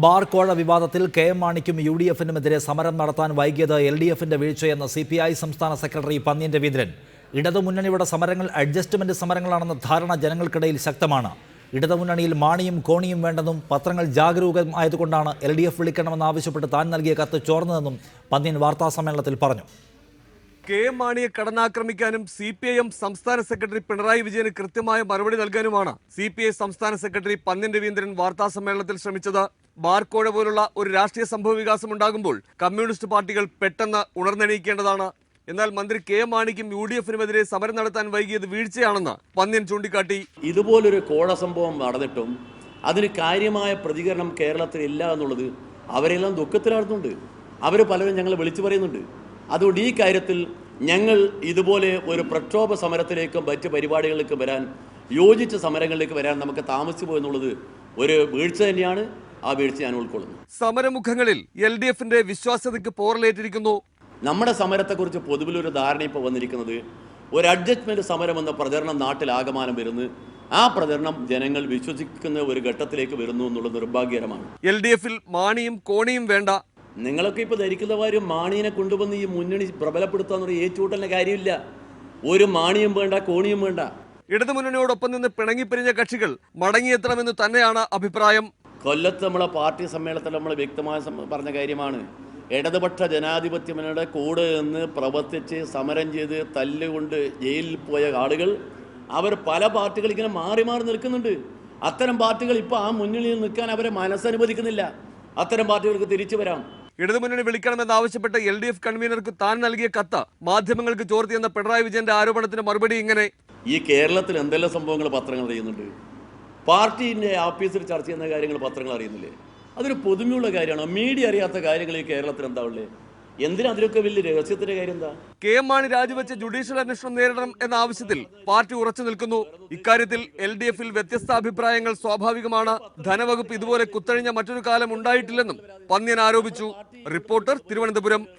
Bar കോഴ വിവാദത്തിൽ K M. മാണിക്കും യു.ഡി.എഫിനുമെതിരെ സമരം നടത്താൻ വൈകിയത് എൽ.ഡി.എഫിന്റെ വീഴ്ചയെന്ന് സി.പി.ഐ സംസ്ഥാന സെക്രട്ടറി പന്ന്യൻ രവീന്ദ്രൻ. ഇടതുമുന്നണിയുടെ സമരങ്ങൾ അഡ്ജസ്റ്റ്മെന്റ് സമരങ്ങളാണെന്ന ധാരണ ജനങ്ങൾക്കിടയിൽ ശക്തമാണ്. ഇടതുമുന്നണിയിൽ മാണിയും കോണിയും വേണ്ടെന്നും പത്രങ്ങൾ ജാഗരൂകമായതുകൊണ്ടാണ് എൽ.ഡി.എഫ് വിളിക്കണമെന്നാവശ്യപ്പെട്ട് താൻ നൽകിയ കത്ത് ചോർന്നതെന്നും പന്ന്യൻ വാർത്താസമ്മേളനത്തിൽ പറഞ്ഞു. കെ.എം. മാണിയെ കടന്നാക്രമിക്കാനും CPIM സംസ്ഥാന സെക്രട്ടറി പിണറായി വിജയന് കൃത്യമായ മറുപടി നൽകാനുമാണ് CPI സംസ്ഥാന സെക്രട്ടറി പന്ന്യൻ രവീന്ദ്രൻ വാർത്താസമ്മേളനത്തിൽ ശ്രമിച്ചത്. ബാർക്കോഴ പോലുള്ള ഒരു രാഷ്ട്രീയ സംഭവ വികാസം ഉണ്ടാകുമ്പോൾ കമ്മ്യൂണിസ്റ്റ് പാർട്ടികൾ പെട്ടെന്ന് ഉണർന്നെണീക്കേണ്ടതാണ്. എന്നാൽ മന്ത്രി കെ.എം. മാണിക്കും യു.ഡി.എഫിനുമെതിരെ സമരം നടത്താൻ വൈകിയത് വീഴ്ചയാണെന്ന് പന്ന്യൻ ചൂണ്ടിക്കാട്ടി. ഇതുപോലൊരു കോഴ സംഭവം നടന്നിട്ടും അതിന് കാര്യമായ പ്രതികരണം കേരളത്തിൽ ഇല്ല എന്നുള്ളത് അവരെല്ലാം ദുഃഖത്തിലാടുന്നുണ്ട്. അവർ പലരും ഞങ്ങളെ വിളിച്ചു പറയുന്നുണ്ട്. അതുകൊണ്ട് ഈ കാര്യത്തിൽ ഞങ്ങൾ ഇതുപോലെ ഒരു പ്രക്ഷോഭ സമരത്തിലേക്കും മറ്റ് പരിപാടികളിലേക്ക് വരാൻ, യോജിച്ച സമരങ്ങളിലേക്ക് വരാൻ നമുക്ക് താമസിച്ചു പോയെന്നുള്ളത് ഒരു വീഴ്ച തന്നെയാണ്. ആ വീഴ്ച ഞാൻ ഉൾക്കൊള്ളുന്നു. സമരമുഖങ്ങളിൽ LDFന്റെ വിശ്വാസ്യതയ്ക്ക് പോറലേറ്റിരിക്കുന്നു. നമ്മുടെ സമരത്തെക്കുറിച്ച് പൊതുവിലൊരു ധാരണ ഇപ്പോൾ വന്നിരിക്കുന്നത് ഒരു അഡ്ജസ്റ്റ്മെന്റ് സമരം എന്ന പ്രചരണം നാട്ടിലാകമാനം വരുന്നു. ആ പ്രചരണം ജനങ്ങൾ വിശ്വസിക്കുന്ന ഒരു ഘട്ടത്തിലേക്ക് വരുന്നു എന്നുള്ളത് നിർഭാഗ്യകരമാണ്. LDFൽ മാണിയും കോണിയും വേണ്ട. നിങ്ങളൊക്കെ ഇപ്പോൾ ധരിക്കുന്ന കാര്യം മാണിയെ കൊണ്ടുവന്ന് ഈ മുന്നണി പ്രബലപ്പെടുത്താന്ന് പറഞ്ഞാൽ ഏറ്റുകൂട്ടലിൻ്റെ കാര്യമില്ല. ഒരു മാണിയും വേണ്ട, കോണിയും വേണ്ട. ഇടതുമുന്നണിയോടൊപ്പം നിന്ന് പിണങ്ങിപ്പിരിഞ്ഞ കക്ഷികൾ മടങ്ങിയെത്തണമെന്ന് തന്നെയാണ് അഭിപ്രായം. കൊല്ലത്ത് നമ്മളെ പാർട്ടി സമ്മേളനത്തിൽ നമ്മൾ വ്യക്തമായ പറഞ്ഞ കാര്യമാണ്. ഇടതുപക്ഷ ജനാധിപത്യ മുന്നണിയുടെ കൂടെ നിന്ന് പ്രവർത്തിച്ച് സമരം ചെയ്ത് തല്ലുകൊണ്ട് ജയിലിൽ പോയ ആളുകൾ അവർ പല പാർട്ടികൾ ഇങ്ങനെ മാറി മാറി നിൽക്കുന്നുണ്ട്. അത്തരം പാർട്ടികൾ ഇപ്പോൾ ആ മുന്നണിയിൽ നിൽക്കാൻ അവരെ മനസ്സനുവദിക്കുന്നില്ല. അത്തരം പാർട്ടികൾക്ക് തിരിച്ചു വരാം. ഇടതുമുന്നണി വിളിക്കണമെന്നാവശ്യപ്പെട്ട് LDF കൺവീനർക്ക് താൻ നൽകിയ കത്ത് മാധ്യമങ്ങൾക്ക് ചോർത്തിയെന്ന പിണറായി വിജയന്റെ ആരോപണത്തിന് മറുപടി ഇങ്ങനെ: ഈ കേരളത്തിൽ എന്തെല്ലാം സംഭവങ്ങൾ പത്രങ്ങൾ അറിയുന്നുണ്ട്. പാർട്ടീൻ്റെ ഓഫീസിൽ ചർച്ച ചെയ്യുന്ന കാര്യങ്ങൾ പത്രങ്ങൾ അറിയുന്നില്ലേ? അതൊരു പൊതുമയുള്ള കാര്യമാണ്. മീഡിയ അറിയാത്ത കാര്യങ്ങൾ ഈ കേരളത്തിൽ എന്താ ഉള്ളത്? എന്തിനാ അതിലൊക്കെ വലിയ രഹസ്യത്തിന്റെ കാര്യം എന്താ? കെ.എം. മാണി രാജിവെച്ച് ജുഡീഷ്യൽ അന്വേഷണം നേരിടണം എന്ന ആവശ്യത്തിൽ പാർട്ടി ഉറച്ചു നിൽക്കുന്നു. ഇക്കാര്യത്തിൽ LDFൽ വ്യത്യസ്ത അഭിപ്രായങ്ങൾ സ്വാഭാവികമാണ്. ധനവകുപ്പ് ഇതുപോലെ കുത്തഴിഞ്ഞ മറ്റൊരു കാലം ഉണ്ടായിട്ടില്ലെന്നും പന്ന്യൻ ആരോപിച്ചു. റിപ്പോർട്ടർ, തിരുവനന്തപുരം.